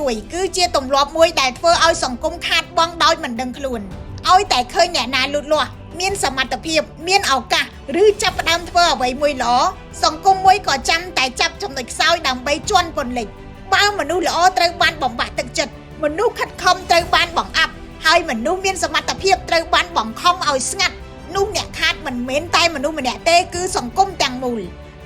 ត្រួយគឺជាទម្លាប់មួយដែលធ្វើឲ្យសង្គមខាតបង់ដោយមិនដឹងខ្លួនឲ្យតែឃើញអ្នកណាលូតលាស់មានសមត្ថភាពមានឱកាសឬចាប់ផ្ដើមធ្វើអ្វីមួយល្អសង្គមមួយក៏ចាំតែចាប់ចំណុចខ្សោយដើម្បីជន់ពន្លិចបើមនុស្សល្អត្រូវបានបំបាក់ទឹកចិត្តមនុស្សខិតខំត្រូវបានបង្អាប់ហើយមនុស្សមានសមត្ថភាពត្រូវបានបង្ខំឲ្យស្ងាត់នោះអ្នកខាតមិនមែនតែមនុស្សម្នាក់ទេគឺសង្គមទាំងមូល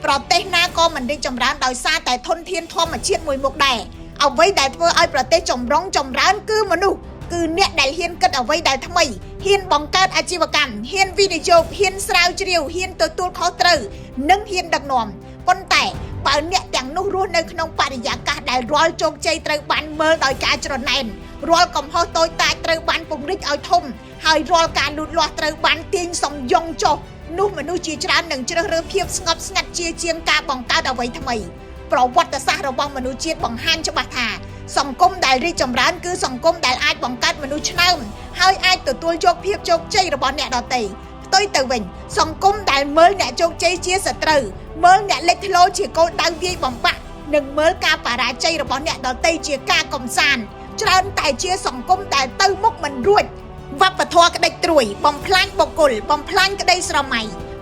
ប្រទេសណាក៏មិនរីកចម្រើនដោយសារតែធនធានធម្មជាតិមួយមុខដែរអ្វីដែលធ្វើឲ្យប្រទេសចម្រុងចម្រើនគឺមនុស្សគឺអ្នកដែលហ៊ានគិតអ្វីដែលថ្មីហ៊ានបង្កើតអាជីវកម្មហ៊ានវិនិយោគហ៊ានស្រាវជ្រាវហ៊ានទទួលខុសត្រូវនិងហ៊ានដឹកនាំប៉ុន្តែបើអ្នកទាំងនោះរស់នៅក្នុងបរិយាកាសដែលរាល់ជោគជ័យត្រូវបានមើលដោយការច្រណែនរាល់កំហុសតូចតាចត្រូវបានពង្រីកឲ្យធំហើយរាល់ការលូតលាស់ត្រូវបានទាញសំយងចុះនោះមនុស្សជាច្រើននឹងជ្រើសរើសភាពស្ងប់ស្ងាត់ជាងការបង្កើតអ្វីថ្មីប្រវត្តិសាស្ត្ររបស់មនុស្សជាតិបង្ហាញច្បាស់ថាសង្គមដែលរីកចម្រើនគឺសង្គមដែលអាចបង្កើតមនុស្សឆ្នើមហើយអាចទទួលយកភាពជោគជ័យរបស់អ្នកដទៃផ្ទុយទៅវិញសង្គមដែលមើលអ្នកជោគជ័យជាសត្រូវមើលអ្នកលេចធ្លោជាគោលដៅវាយបំបាក់និងមើលការបរាជ័យរបស់អ្នកដទៃជាការកំសាន្តច្រើនតែជាសង្គមដែលទៅមុខមិនរួចវប្បធម៌ក្តិចត្រួយបំផ្លាញបុគ្គលបំផ្លាញក្តីស្រមៃ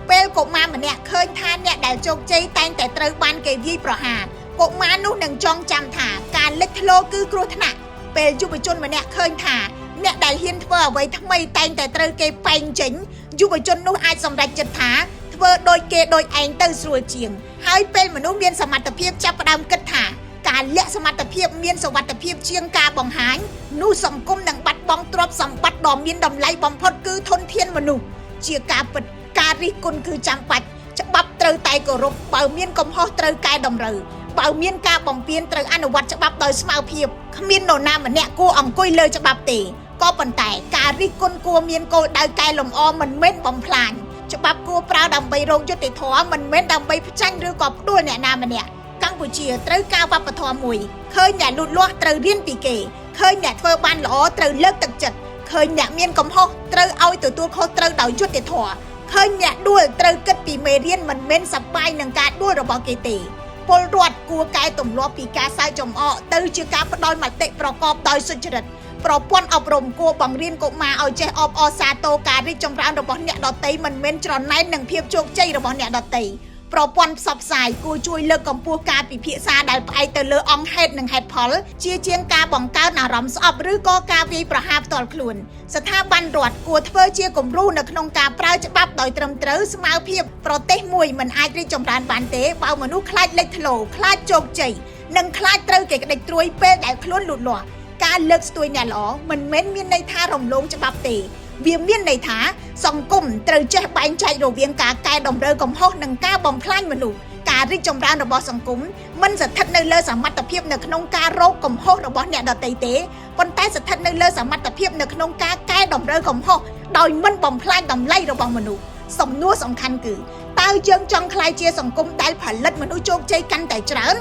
ពេលកុមារម្នាក់ឃើញថាអ្នកដែលជោគជ័យតែងតែត្រូវបានគេវាយប្រហារកុមារនោះនឹងចងចាំថាការលេចធ្លោគឺគ្រោះថ្នាក់ពេលយុវជនម្នាក់ឃើញថាអ្នកដែលហ៊ានធ្វើអ្វីថ្មីតែងតែត្រូវគេប៉ែងចេញយុវជននោះអាចសម្រេចចិត្តថាធ្វើដូចគេដូចឯងទៅស្រួលជាងហើយពេលមនុស្សមានសមត្ថភាពចាប់ផ្ដើមគិតថាការលាក់សមត្ថភាពមានសុវត្ថិភាពជាងការបង្ហាញនោះសង្គមនឹងបាត់បង់ទ្រព្យសម្បត្តិដ៏មានតម្លៃបំផុតគឺធនធានមនុស្សជាការពិតការរិះគន់គឺចាំបាច់ច្បាប់ត្រូវតែគោរពបើមានកំហុសត្រូវកែតម្រូវបើមានការបំពានត្រូវអនុវត្តច្បាប់ដោយស្មើភាពគ្មាននរណាម្នាក់គួរអង្គុយលើច្បាប់ទេក៏ប៉ុន្តែការរិះគន់គួរមានគោលដៅកែលម្អមិនមែនបំផ្លាញច្បាប់គួរប្រើដើម្បីរកយុត្តិធម៌មិនមែនដើម្បីផ្ចាញ់ឬក៏ផ្ដួលអ្នកណាម្នាក់កម្ពុជាត្រូវការវប្បធម៌មួយឃើញអ្នកលូតលាស់ត្រូវរៀនពីគេឃើញអ្នកធ្វើបានល្អត្រូវលើកទឹកចិត្តឃើញអ្នកមានកំហុសត្រូវឲ្យទទួលខុសត្រូវដោយយុត្តិធម៌ឃើញអ្នកដួលត្រូវគិតពីមេរៀនមិនមែនសប្បាយនឹងការដួលរបស់គេទេពលរដ្ឋគួរកែទម្លាប់ពីការសើចចំអកទៅជាការផ្ដល់មតិប្រកបដោយសុចរិតប្រព័ន្ធអប់រំគួរបង្រៀនកុមារឲ្យចេះអបអរសាទរការរីកចម្រើនរបស់អ្នកដទៃមិនមែនច្រណែននឹងភាពជោគជ័យរបស់អ្នកដទៃប្រព័ន្ធផ្សព្វផ្សាយគួរជួយលើកកម្ពស់ការពិភាក្សាដែលផ្អែកទៅលើអង្គហេតុនិងហេតុផលជាងការបង្កើនអារម្មណ៍ស្អប់ឬក៏ការវាយប្រហារផ្ទាល់ខ្លួនស្ថាប័នរដ្ឋគួរធ្វើជាគំរូនៅក្នុងការប្រើច្បាប់ដោយត្រឹមត្រូវស្មើភាពប្រទេសមួយមិនអាចរីកចម្រើនបានទេបើមនុស្សខ្លាចលេចធ្លោខ្លាចជោគជ័យនិងខ្លាចត្រូវគេក្តិចត្រួយពេលដែលខ្លួនលូតលាស់ការលើកស្ទួយអ្នកល្អមិនមែនមានន័យថារំលោភច្បាប់ទេវាមានន័យថាសង្គមត្រូវចេះបែងចែករវាងការកែតម្រូវកំហុសនិងការបំផ្លាញមនុស្សការរីកចម្រើនរបស់សង្គមមិនស្ថិតនៅលើសមត្ថភាពនៅក្នុងការរកកំហុសរបស់អ្នកដទៃទេប៉ុន្តែស្ថិតនៅលើសមត្ថភាពនៅក្នុងការកែតម្រូវកំហុសដោយមិនបំផ្លាញតម្លៃរបស់មនុស្សសំណួរសំខាន់គឺតើយើងចង់ក្លាយជាសង្គមដែលផលិតមនុស្សជោគជ័យកាន់តែច្រើន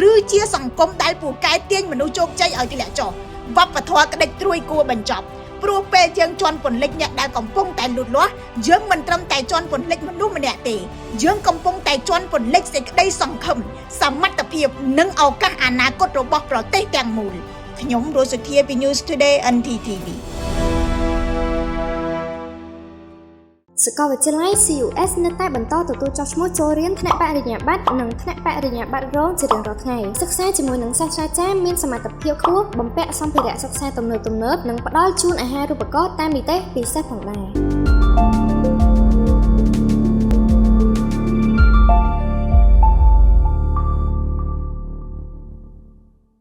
ឬជាសង្គមដែលពូកែទាញមនុស្សជោគជ័យឲ្យធ្លាក់ចុះវប្បធម៌ក្តិចត្រួយគួរបញ្ចប់ព្រោះពេលយើងជន់ពន្លិចអ្នកដែលកំពុងតែលូតលាស់យើងមិនត្រឹមតែជន់ពន្លិចមនុស្សម្នាក់ទេយើងកំពុងតែជន់ពន្លិចសេចក្តីសង្ឃឹមសមត្ថភាពនិងឱកាសអនាគតរបស់ប្រទេសទាំងមូលខ្ញុំរស់សុធាពី News Today NTTV សាកលវិទ្យាល័យ CUS នៅតែបន្តទទួលចុះឈ្មោះចូលរៀនថ្នាក់បរិញ្ញាបត្រនិងថ្នាក់បរិញ្ញាបត្ររងជារៀងរាល់ថ្ងៃសិក្សាជាមួយនឹងសាស្ត្រាចារ្យមានសមត្ថភាពខ្ពស់បំពាក់សម្ភារៈសិក្សាទំនើបៗនិងផ្ដល់ជូនអាហារូបករណ៍តាមនីតិពិសេសផងដែរ